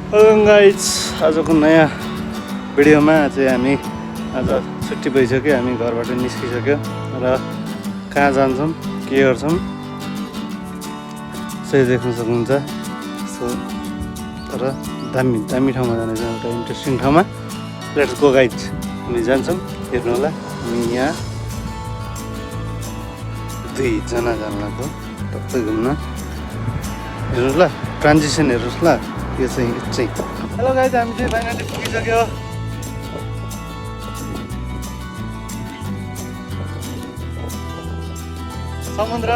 Guys आजको नयाँ भिडियोमा चाहिँ हामी आज छुट्टी भइसक्यो, हामी घरबाट निस्किसक्यो र कहाँ जान्छौँ के गर्छौँ सही देख्न सक्नुहुन्छ। सो तर दामी दामी ठाउँमा जानेछ, एउटा इन्ट्रेस्टिङ ठाउँमा। लेट्स गो गाइज, हामी जान्छौँ, हेर्नु होला। हामी यहाँ 2 जना जानको टक्कै घुम्न, हेर्नुहोस् ल, ट्रान्जिसन हेर्नुहोस् ल। यो चाहिँ हेलो गाइज, हामी चाहिँ फाइनली पुगिसक्यो। समुद्र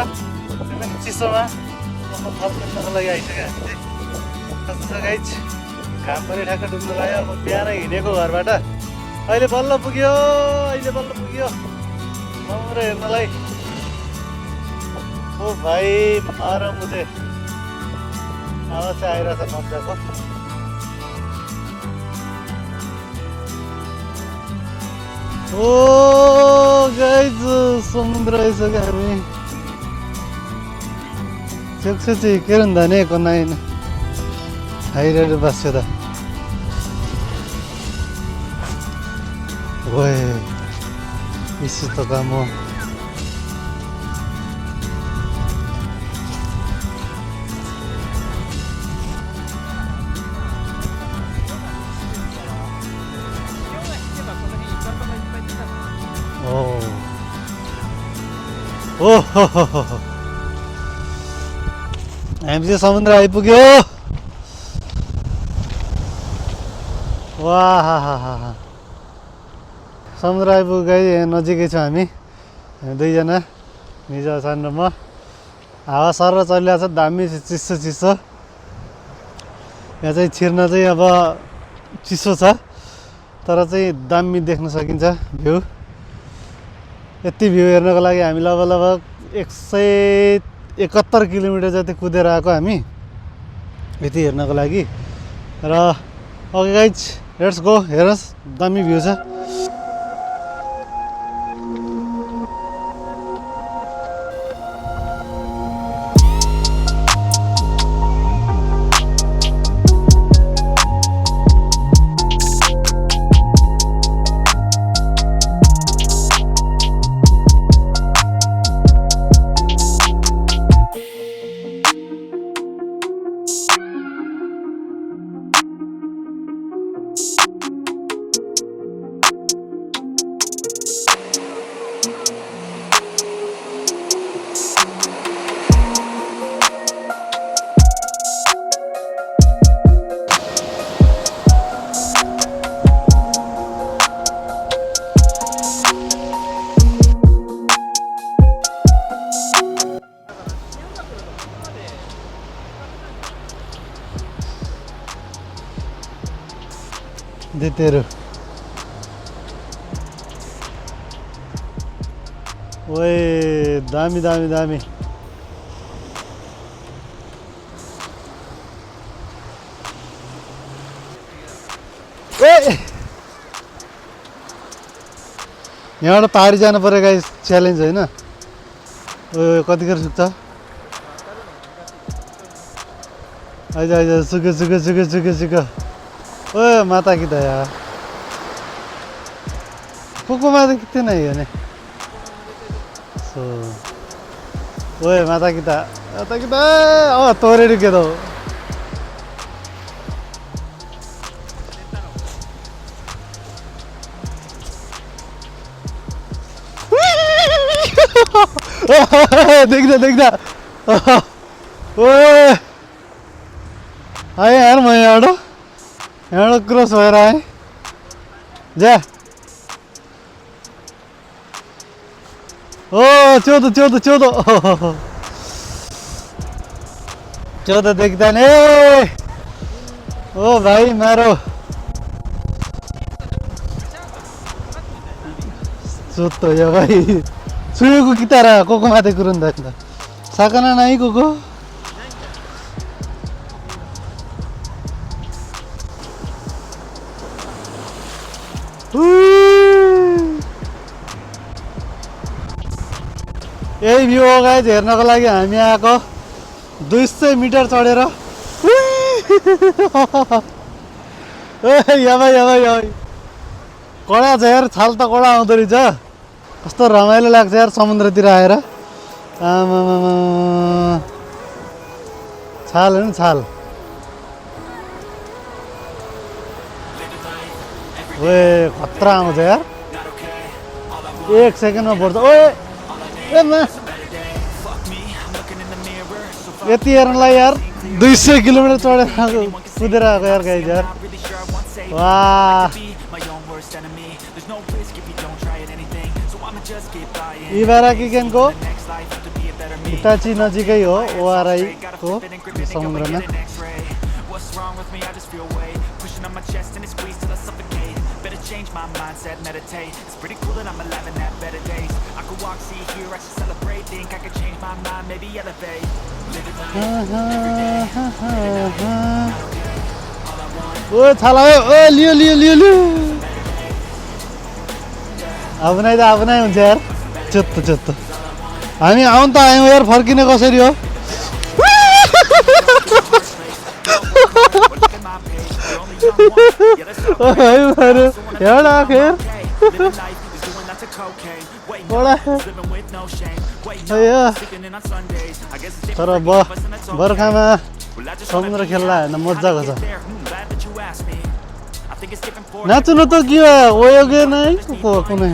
एकदम चिसोमा थप्नको लागि आइसक्यो हामी चाहिँ। कस्तो छ गाइज, घाम पनि ठ्याक्क डुब्नु लाग्यो। अब बिहान हिँडेको घरबाट अहिले बल्ल पुग्यो समुद्र हेर्नलाई। ओ भाइ आराम मुझे आवाज चाहिँ आइरहेछ मजाको। ओ गाइज समुद्र आइसक्यो हामी। चेक्छ चाहिँ के भन्दा नि कोनाइन छाइरहेर बस्यो त। ओए इसी तो काम हो। हामी चाहिँ समुद्र आइपुग्यो। वाह समुद्र आइपुग्यो गाइस, यहाँ नजिकै छौँ हामी 2 जना, निजा सान र म। हावा सर चलिरहेको छ, दामी चिसो चिसो। यहाँ चाहिँ छिर्न चाहिँ अब चिसो छ, तर चाहिँ दामी देख्न सकिन्छ भ्यू। यति भ्यू हेर्नको लागि हामी लगभग 171 किलोमिटर जति कुदेर आएको हामी यति हेर्नको लागि। र ओके गाइज, लेट्स गो। हेर्नुहोस् दामी भ्यू छ। तेरो ओए दामी दामी दामी। यहाँबाट पारी जानु पर्यो गाइस, च्यालेन्ज होइन। कतिखेर सुक्छ? आइज आइज, सुक्यो सुक्यो सुक्यो सुक्यो सुक्यो। ओ माता की दया, को माता कितने नहीं है ने। सो ओए माता की दया तोरे रुके दो। देखना ओए आए यार, मैं यहाँ क्रॉस हो रहा है। जा ओ 14 देखता नहीं। ओ भाइ मारो चोतो यो भाइ छुएको कि तारा को माथि कुरुन्दा साकना नाइ को यही भ्यू हो गाइस हेर्नको लागि हामी आएको 200 मिटर चढेर। याबै कडा छ यार छाल त कडा आउँदो रहेछ कस्तो रमाइलो लाग्छ यार समुद्रतिर आएर आमामामा छाल हैन छाल ओए खतरा आउँछ यार 1 सेकेन्डमा बढ्छ ओए ए मा यति हेर्नलाई यार 200 किलोमिटर चढेर कुदेर आएको यार गाइज यार वाह इबाराकी क्यानको इटाची नजिकै हो ओआराईको समुद्रमा change my mindset, meditate. It's pretty cool that I'm alive and have better days. I could walk, see, hear, I should celebrate. Think I could change my mind, maybe elevate. Living life every day. Oh, thala oh, लियो आफनै त आफनै हुन्छ यार चत्तो हामी आउन त आयौं यार फर्किने कसरी हो एउटा खेर तर बर्खामा समुद्र खेल्दा होइन मजाको छ नाच्नु न त के ओयोगे नै कुनै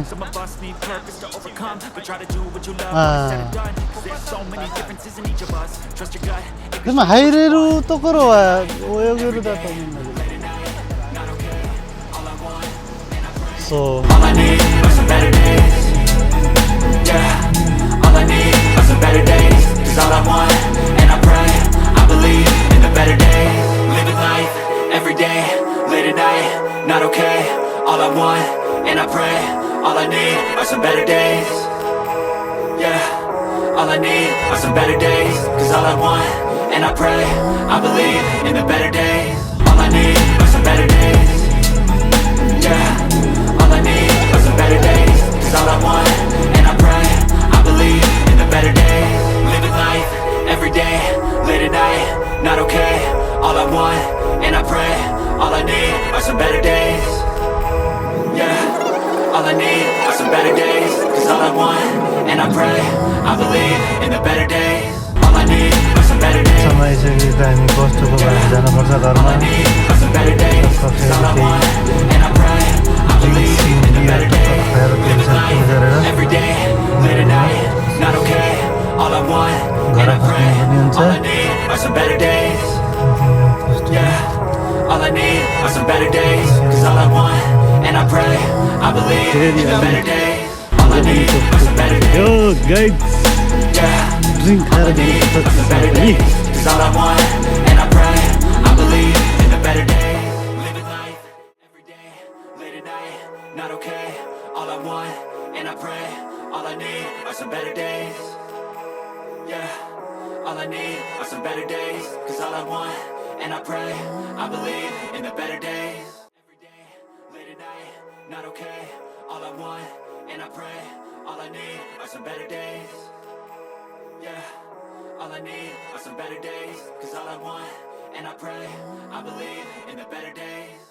त्यसमा हाइरेरु त करो ओयोगेरु त So all I need are some better days. Yeah, all I need are some better days. 'Cause all I want, and I pray, I believe in the better days. Living life every day, late at night, not okay. All I want, and I pray, all I need are some better days. Yeah, all I need are some better days. 'Cause all I want, and I pray, I believe in the better days. All I need are some better days. Yeah. All I need are some better days. 'Cause all I want, and I pray, I believe in the better days. Living life every day, late at night, not okay. All I want, and I pray, all I need are some better days. Yeah, all I need are some better days. 'Cause all I want, and I pray, I believe in the better days. All I need are some better days. समय चाहिँ हामी कष्टको भएर जानुपर्छ घरमा all I need are some better days. 'Cause all I want, and I pray, I believe in the better days. Living life every day, late at night, not okay. All I want, and I pray, all I need are some better days. Yeah, all I need are some better days. 'Cause all I want, and I pray, I believe in the better days. All I need are some better days. Yo, guys. Yeah, drink all I need are some better days. 'Cause all I want, and I pray, I believe in the better days. Living life every day, late at night, not okay. All I want, and I pray, all I need are some better days. Yeah, all I need are some better days. 'Cause all I want, and I pray, I believe in the better days. Every day, late at night, not okay. All I want, and I pray, all I need are some better days. Yeah, all I need are some better days. 'Cause all I want, and I pray, I believe in the better days.